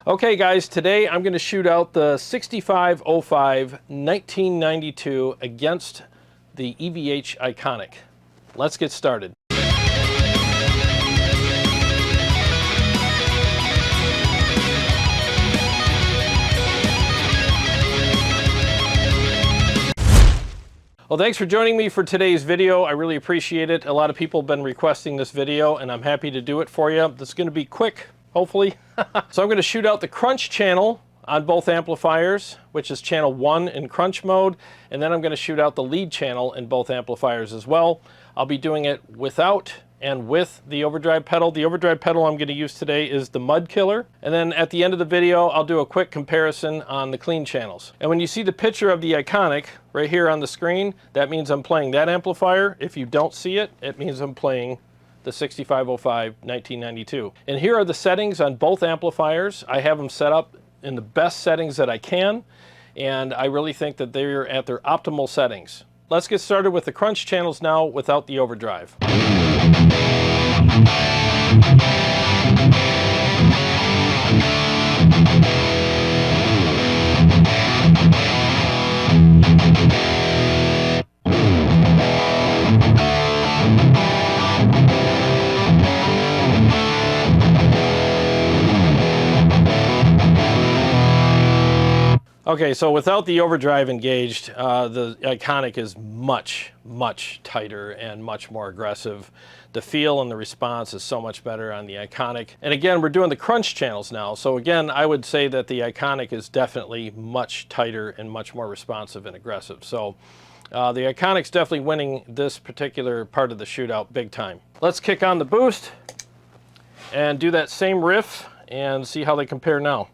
Okay guys, today I'm going to shoot out the 6505 1992 against the EVH Iconic. Let's get started. Well, thanks for joining me for today's video. I really appreciate it. A lot of people have been requesting this video and I'm happy to do it for you. This is going to be quick, hopefully. So I'm going to shoot out the crunch channel on both amplifiers, which is channel 1 in crunch mode, and then I'm going to shoot out the lead channel in both amplifiers as well. I'll be doing it without and with the overdrive pedal. The overdrive pedal I'm going to use today is the Mud Killer. And then at the end of the video, I'll do a quick comparison on the clean channels. And when you see the picture of the Iconic right here on the screen, that means I'm playing that amplifier. If you don't see it, it means I'm playing the 6505 1992. And here are the settings on both amplifiers. I have them set up in the best settings that I can, and I really think that they're at their optimal settings. Let's get started with the crunch channels now without the overdrive. Okay, so without the overdrive engaged, the Iconic is much tighter and much more aggressive. The feel and the response is so much better on the Iconic. And again, we're doing the crunch channels now. So again, I would say that the Iconic is definitely much tighter and much more responsive and aggressive. So the Iconic's definitely winning this particular part of the shootout big time. Let's kick on the boost and do that same riff and see how they compare now.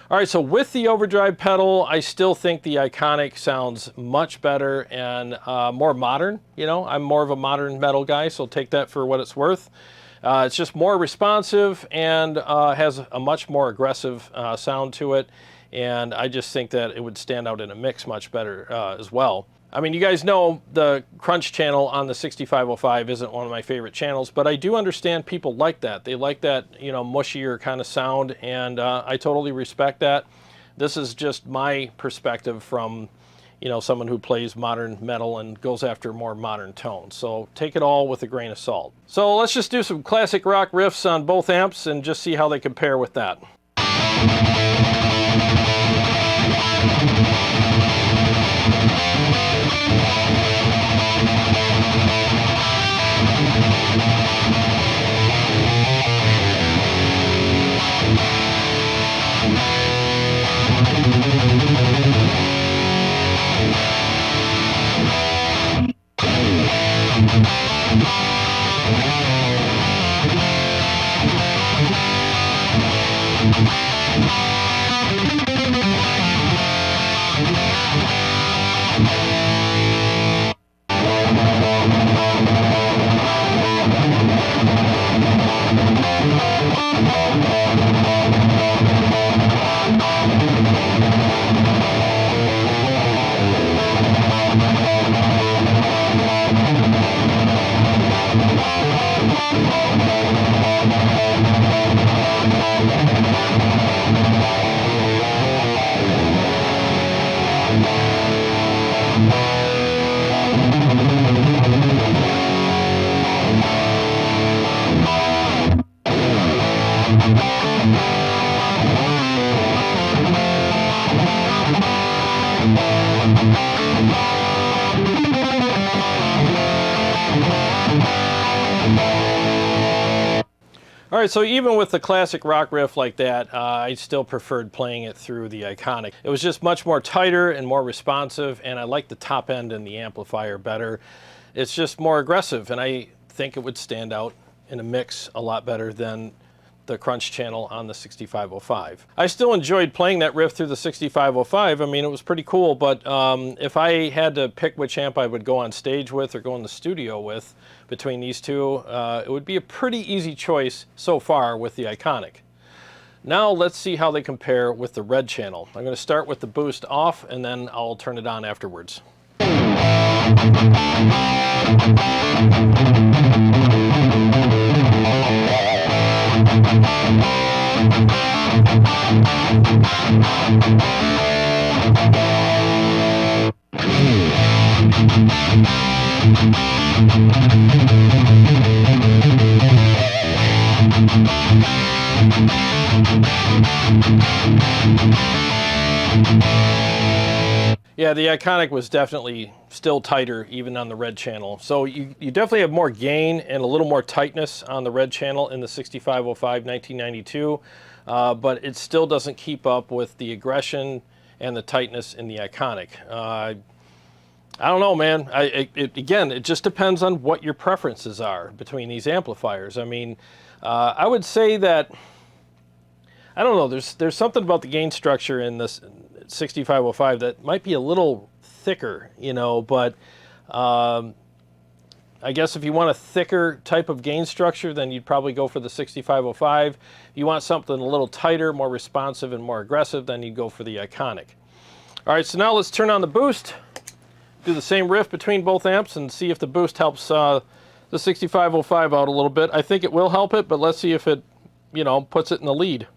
All right, so with the overdrive pedal, I still think the Iconic sounds much better and more modern. You know, I'm more of a modern metal guy, so take that for what it's worth. It's just more responsive and has a much more aggressive sound to it. And I just think that it would stand out in a mix much better as well. I mean, you guys know the crunch channel on the 6505 isn't one of my favorite channels, but I do understand people like that. They like that, you know, mushier kind of sound, and I totally respect that. This is just my perspective from, you know, someone who plays modern metal and goes after more modern tones. So take it all with a grain of salt. So let's just do some classic rock riffs on both amps and just see how they compare with that. All right, so even with the classic rock riff like that, I still preferred playing it through the Iconic. It was just much more tighter and more responsive, and I like the top end and the amplifier better. It's just more aggressive, and I think it would stand out in a mix a lot better than the crunch channel on the 6505. I still enjoyed playing that riff through the 6505. I mean, it was pretty cool, but if I had to pick which amp I would go on stage with or go in the studio with between these two, it would be a pretty easy choice so far with the Iconic. Now let's see how they compare with the red channel. I'm going to start with the boost off and then I'll turn it on afterwards. Yeah, the Iconic was definitely still tighter even on the red channel. So you definitely have more gain and a little more tightness on the red channel in the 6505 1992, but it still doesn't keep up with the aggression and the tightness in the Iconic. I don't know, man. Again, it just depends on what your preferences are between these amplifiers. I mean, I would say that, I don't know, there's something about the gain structure in this 6505 that might be a little thicker, you know, but I guess if you want a thicker type of gain structure, then you'd probably go for the 6505. If you want something a little tighter, more responsive, and more aggressive, then you'd go for the Iconic. All right, so now let's turn on the boost, do the same riff between both amps, and see if the boost helps the 6505 out a little bit. I think it will help it, but let's see if it, you know, puts it in the lead.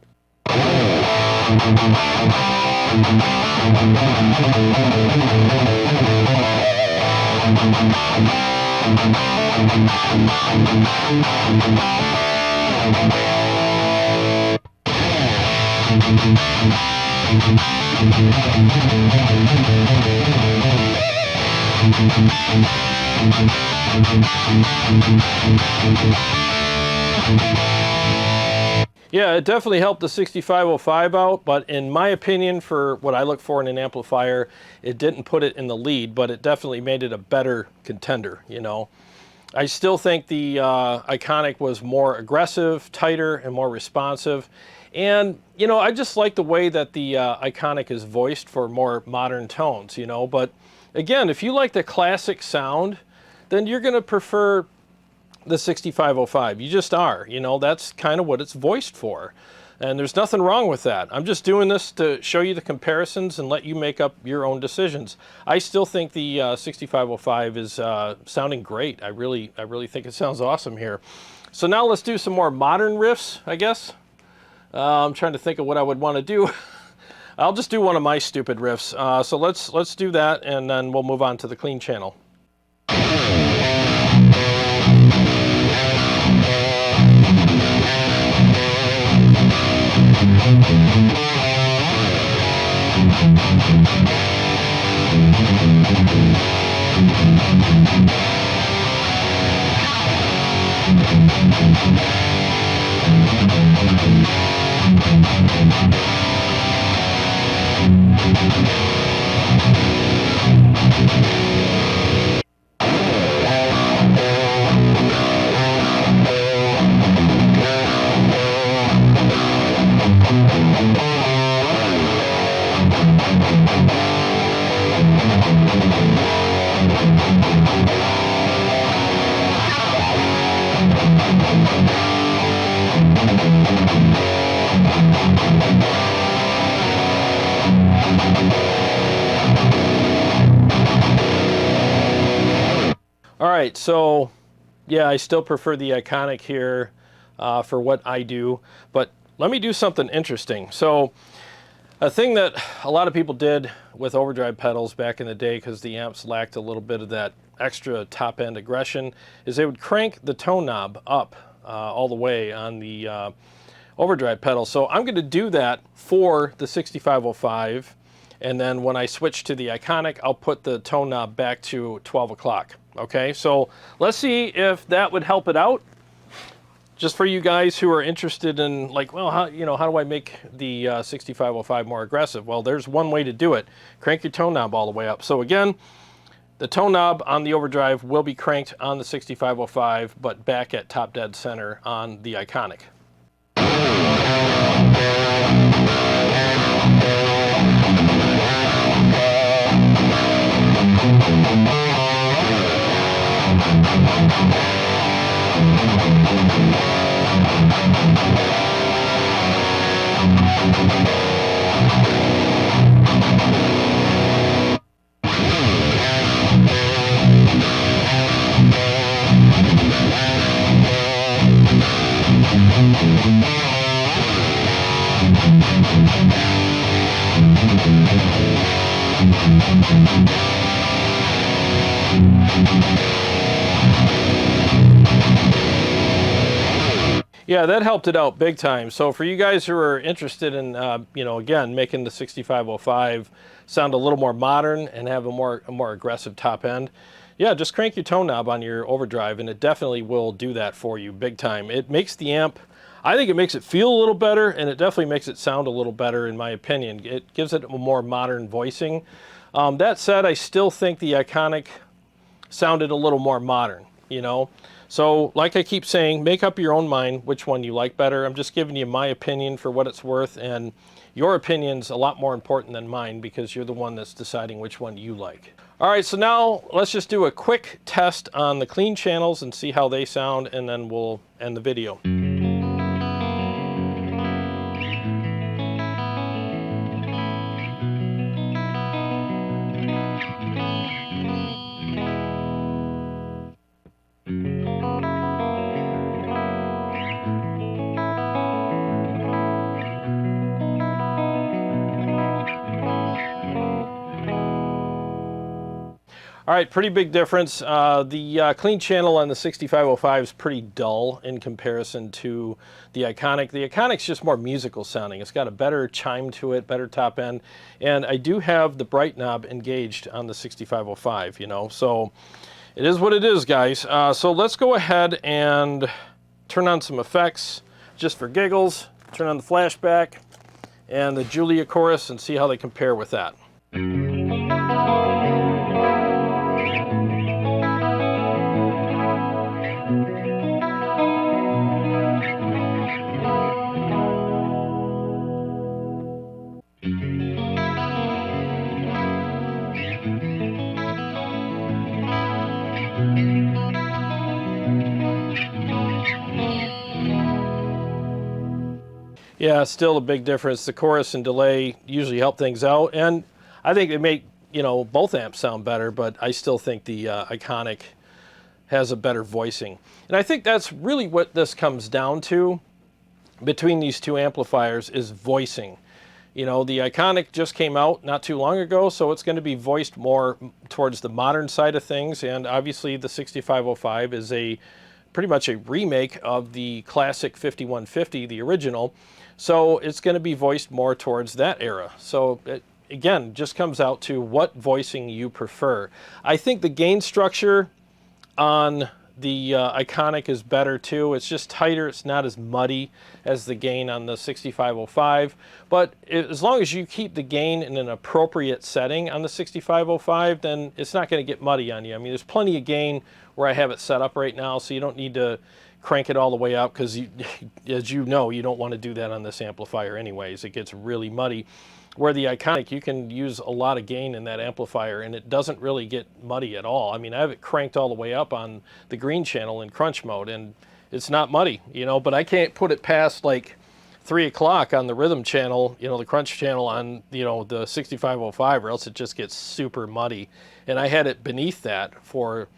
Yeah, it definitely helped the 6505 out, but in my opinion, for what I look for in an amplifier, it didn't put it in the lead, but it definitely made it a better contender, you know. I still think the Iconic was more aggressive, tighter, and more responsive. And, you know, I just like the way that the Iconic is voiced for more modern tones, you know. But again, if you like the classic sound, then you're going to prefer the 6505. You just are, you know, that's kind of what it's voiced for. And there's nothing wrong with that. I'm just doing this to show you the comparisons and let you make up your own decisions. I still think the 6505 is sounding great. I really think it sounds awesome here. So now let's do some more modern riffs, I guess. I'm trying to think of what I would want to do. I'll just do one of my stupid riffs. So let's do that, and then we'll move on to the clean channel. All right, so yeah, I still prefer the Iconic here for what I do, but let me do something interesting. So a thing that a lot of people did with overdrive pedals back in the day, because the amps lacked a little bit of that extra top end aggression, is they would crank the tone knob up all the way on the overdrive pedal. So I'm going to do that for the 6505, and then when I switch to the Iconic, I'll put the tone knob back to 12 o'clock. Okay, so let's see if that would help it out. Just for you guys who are interested in, like, well, how do I make the 6505 more aggressive? Well, there's one way to do it. Crank your tone knob all the way up. So again, the tone knob on the overdrive will be cranked on the 6505, but back at top dead center on the Iconic. Yeah, that helped it out big time. So for you guys who are interested in, you know, again, making the 6505 sound a little more modern and have a more aggressive top end, yeah, just crank your tone knob on your overdrive and it definitely will do that for you big time. It makes the amp, I think it makes it feel a little better, and it definitely makes it sound a little better in my opinion. It gives it a more modern voicing. That said, I still think the Iconic sounded a little more modern, you know. So like I keep saying, make up your own mind which one you like better. I'm just giving you my opinion for what it's worth, and your opinion's a lot more important than mine because you're the one that's deciding which one you like. All right, so now let's just do a quick test on the clean channels and see how they sound, and then we'll end the video. All right, pretty big difference. The clean channel on the 6505 is pretty dull in comparison to the Iconic. The Iconic's just more musical sounding. It's got a better chime to it, better top end, and I do have the bright knob engaged on the 6505, you know, so it is what it is, guys. So let's go ahead and turn on some effects just for giggles, turn on the flashback and the Julia chorus and see how they compare with that. Yeah, still a big difference. The chorus and delay usually help things out, and I think they make, you know, both amps sound better, but I still think the Iconic has a better voicing. And I think that's really what this comes down to between these two amplifiers is voicing. You know, the Iconic just came out not too long ago, so it's going to be voiced more towards the modern side of things, and obviously the 6505 is pretty much a remake of the classic 5150, the original. So it's going to be voiced more towards that era. So it, again, just comes out to what voicing you prefer. I think the gain structure on the Iconic is better too. It's just tighter. It's not as muddy as the gain on the 6505. But as long as you keep the gain in an appropriate setting on the 6505, then it's not going to get muddy on you. I mean, there's plenty of gain where I have it set up right now, so you don't need to crank it all the way up because, as you know, you don't want to do that on this amplifier anyways. It gets really muddy. Where the Iconic, you can use a lot of gain in that amplifier and it doesn't really get muddy at all. I mean, I have it cranked all the way up on the green channel in crunch mode and it's not muddy, you know, but I can't put it past like 3 o'clock on the rhythm channel, you know, the crunch channel on, you know, the 6505, or else it just gets super muddy. And I had it beneath that for,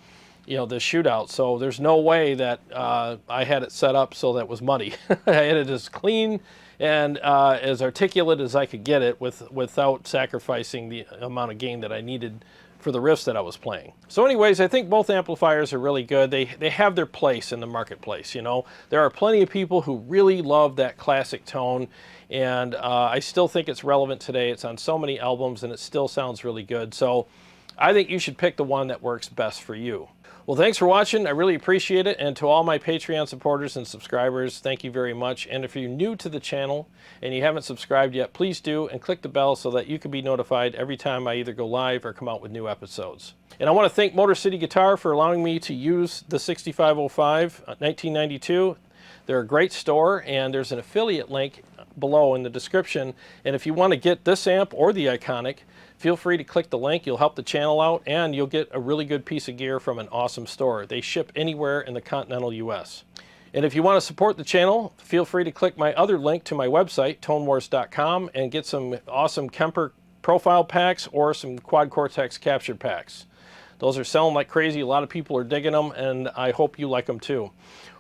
you know, the shootout, so there's no way that I had it set up so that it was muddy. I had it as clean and as articulate as I could get it without sacrificing the amount of gain that I needed for the riffs that I was playing. So anyways, I think both amplifiers are really good. They have their place in the marketplace, you know. There are plenty of people who really love that classic tone, and I still think it's relevant today. It's on so many albums and it still sounds really good. So I think you should pick the one that works best for you. Well, thanks for watching. I really appreciate it. And to all my Patreon supporters and subscribers, thank you very much. And if you're new to the channel and you haven't subscribed yet, please do, and click the bell so that you can be notified every time I either go live or come out with new episodes. And I want to thank Motor City Guitar for allowing me to use the 6505 1992. They're a great store, and there's an affiliate link below in the description. And if you want to get this amp or the Iconic, feel free to click the link. You'll help the channel out, and you'll get a really good piece of gear from an awesome store. They ship anywhere in the continental US. And if you want to support the channel, feel free to click my other link to my website, tonewars.com, and get some awesome KEMPER profile packs or some quad CORTEX capture packs. Those are selling like crazy. A lot of people are digging them, and I hope you like them too.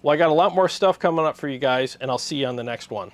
Well, I got a lot more stuff coming up for you guys, and I'll see you on the next one.